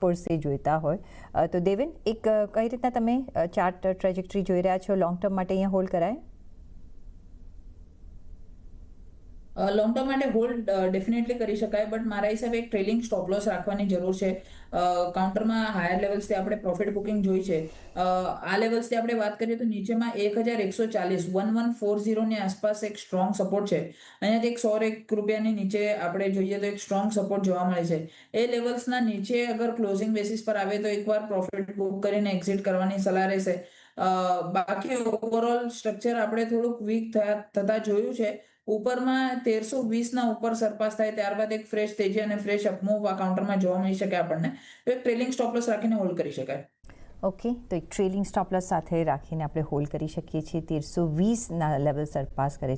ફોર્સે જોઈતા હોય તો દેવેન એક કઈ રીતના તમે ચાર્ટ ટ્રેજેક્ટરી જોઈ રહ્યા છો લોંગ ટર્મ માટે અહીંયા હોલ્ડ કરાય? લોંગ ટર્મ માટે હોલ્ડ ડેફિનેટલી કરી શકાય, બટ મારા હિસાબે એક ટ્રેલિંગ સ્ટોપ લોસ રાખવાની જરૂર છે. કાઉન્ટરમાં હાયર લેવલ્સથી આપણે પ્રોફિટ બુકિંગ જોઈ છે. આ લેવલ્સથી આપણે વાત કરીએ તો નીચેમાં 1140 ની આસપાસ એક સ્ટ્રોંગ સપોર્ટ છે. અહીંયાથી એક 100 રૂપિયાની નીચે આપણે જોઈએ તો એક સ્ટ્રોંગ સપોર્ટ જોવા મળે છે. એ લેવલ્સના નીચે અગર ક્લોઝિંગ બેસિસ પર આવે તો એકવાર પ્રોફિટ બુક કરીને એક્ઝિટ કરવાની સલાહ રહેશે. બાકી ઓવરઓલ સ્ટ્રક્ચર આપણે થોડુંક વીક થતા જોયું છે. ઉપરમાં 1320 ઉપર સરપાસ થાય ત્યારબાદ એક ફ્રેશ તેજી અને ફ્રેશ અપમૂવ આ કાઉન્ટરમાં જોવા મળી શકે આપણને. તો એક ટ્રેલિંગ સ્ટોપ લોસ રાખીને હોલ્ડ કરી શકાય. ઓકે, તો એક ટ્રેલિંગ સ્ટોપ લોસ સાથે રાખીને આપણે હોલ્ડ કરી શકીએ છીએ. 1320ના લેવલ સરપાસ કરે